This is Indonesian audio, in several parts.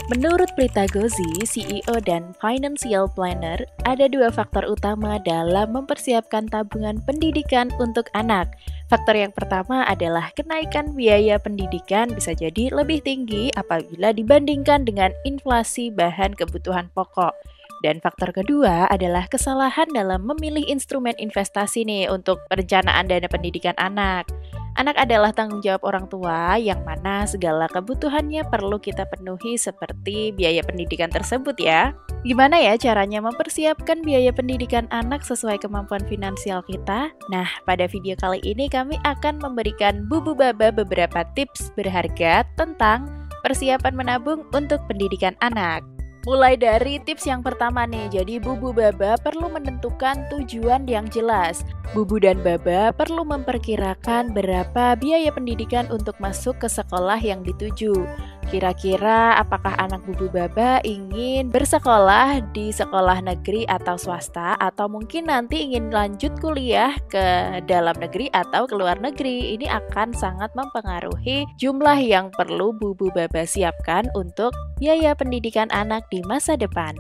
Menurut Prita Gozi, CEO dan financial planner, ada dua faktor utama dalam mempersiapkan tabungan pendidikan untuk anak. Faktor yang pertama adalah kenaikan biaya pendidikan bisa jadi lebih tinggi apabila dibandingkan dengan inflasi bahan kebutuhan pokok. Dan faktor kedua adalah kesalahan dalam memilih instrumen investasi nih untuk perencanaan dana pendidikan anak. Anak adalah tanggung jawab orang tua yang mana segala kebutuhannya perlu kita penuhi seperti biaya pendidikan tersebut ya. Gimana ya caranya mempersiapkan biaya pendidikan anak sesuai kemampuan finansial kita? Nah, pada video kali ini kami akan memberikan Bubu Baba beberapa tips berharga tentang persiapan menabung untuk pendidikan anak. Mulai dari tips yang pertama nih, jadi Bubu Baba perlu menentukan tujuan yang jelas. Bubu dan Baba perlu memperkirakan berapa biaya pendidikan untuk masuk ke sekolah yang dituju. Kira-kira apakah anak Bubu Baba ingin bersekolah di sekolah negeri atau swasta, atau mungkin nanti ingin lanjut kuliah ke dalam negeri atau ke luar negeri. Ini akan sangat mempengaruhi jumlah yang perlu Bubu Baba siapkan untuk biaya pendidikan anak di masa depan.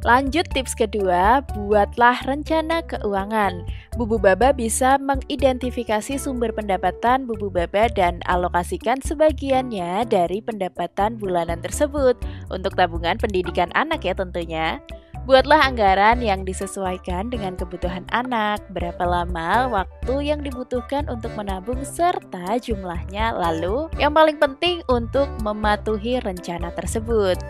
Lanjut tips kedua, buatlah rencana keuangan. Bubu Baba bisa mengidentifikasi sumber pendapatan Bubu Baba dan alokasikan sebagiannya dari pendapatan bulanan tersebut untuk tabungan pendidikan anak ya tentunya. Buatlah anggaran yang disesuaikan dengan kebutuhan anak, berapa lama waktu yang dibutuhkan untuk menabung serta jumlahnya, lalu yang paling penting untuk mematuhi rencana tersebut.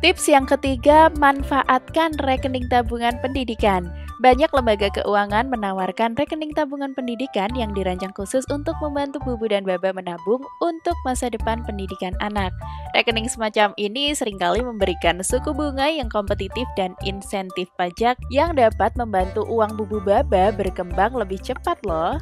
Tips yang ketiga, manfaatkan rekening tabungan pendidikan. Banyak lembaga keuangan menawarkan rekening tabungan pendidikan yang dirancang khusus untuk membantu Bubu dan Baba menabung untuk masa depan pendidikan anak. Rekening semacam ini seringkali memberikan suku bunga yang kompetitif dan insentif pajak yang dapat membantu uang Bubu Baba berkembang lebih cepat loh.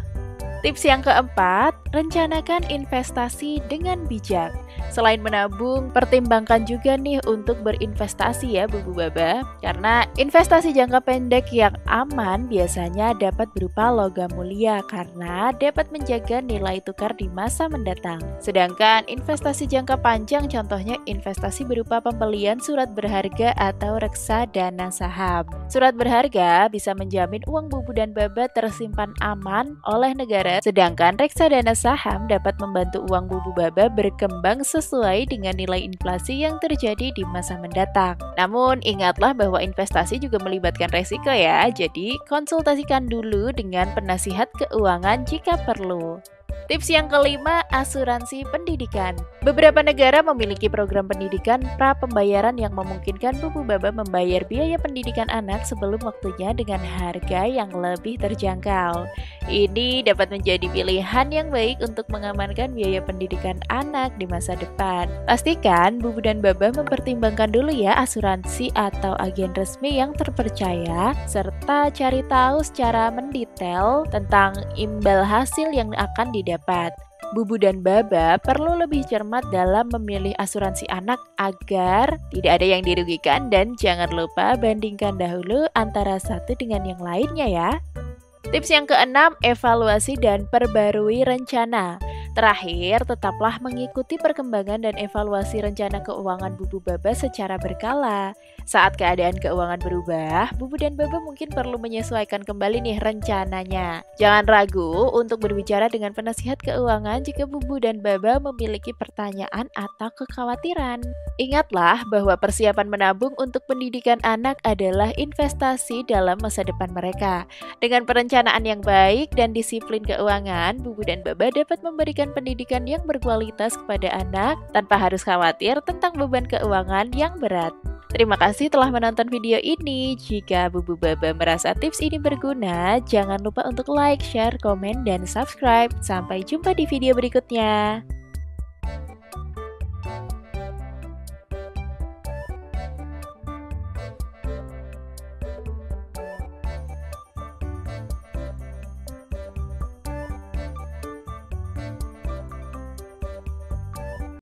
Tips yang keempat, rencanakan investasi dengan bijak. Selain menabung, pertimbangkan juga nih untuk berinvestasi ya Bubu Baba. Karena investasi jangka pendek yang aman biasanya dapat berupa logam mulia karena dapat menjaga nilai tukar di masa mendatang. Sedangkan investasi jangka panjang contohnya investasi berupa pembelian surat berharga atau reksadana saham. Surat berharga bisa menjamin uang Bubu dan Baba tersimpan aman oleh negara. Sedangkan reksadana saham dapat membantu uang Bubu Baba berkembang sesuai dengan nilai inflasi yang terjadi di masa mendatang. Namun ingatlah bahwa investasi juga melibatkan resiko ya, jadi konsultasikan dulu dengan penasihat keuangan jika perlu. Tips yang kelima, asuransi pendidikan. Beberapa negara memiliki program pendidikan pra-pembayaran yang memungkinkan Bubu Baba membayar biaya pendidikan anak sebelum waktunya dengan harga yang lebih terjangkau. Ini dapat menjadi pilihan yang baik untuk mengamankan biaya pendidikan anak di masa depan. Pastikan Bubu dan Baba mempertimbangkan dulu ya asuransi atau agen resmi yang terpercaya, serta cari tahu secara mendetail tentang imbal hasil yang akan didapat. Bubu dan Baba perlu lebih cermat dalam memilih asuransi anak agar tidak ada yang dirugikan, dan jangan lupa bandingkan dahulu antara satu dengan yang lainnya ya. Tips yang keenam, evaluasi dan perbarui rencana. Terakhir, tetaplah mengikuti perkembangan dan evaluasi rencana keuangan Bubu Baba secara berkala. Saat keadaan keuangan berubah, Bubu dan Baba mungkin perlu menyesuaikan kembali nih rencananya. Jangan ragu untuk berbicara dengan penasihat keuangan jika Bubu dan Baba memiliki pertanyaan atau kekhawatiran. Ingatlah bahwa persiapan menabung untuk pendidikan anak adalah investasi dalam masa depan mereka. Dengan perencanaan yang baik dan disiplin keuangan, Bubu dan Baba dapat memberikan pendidikan yang berkualitas kepada anak tanpa harus khawatir tentang beban keuangan yang berat. Terima kasih telah menonton video ini. Jika Bubu Baba merasa tips ini berguna, jangan lupa untuk like, share, komen, dan subscribe. Sampai jumpa di video berikutnya.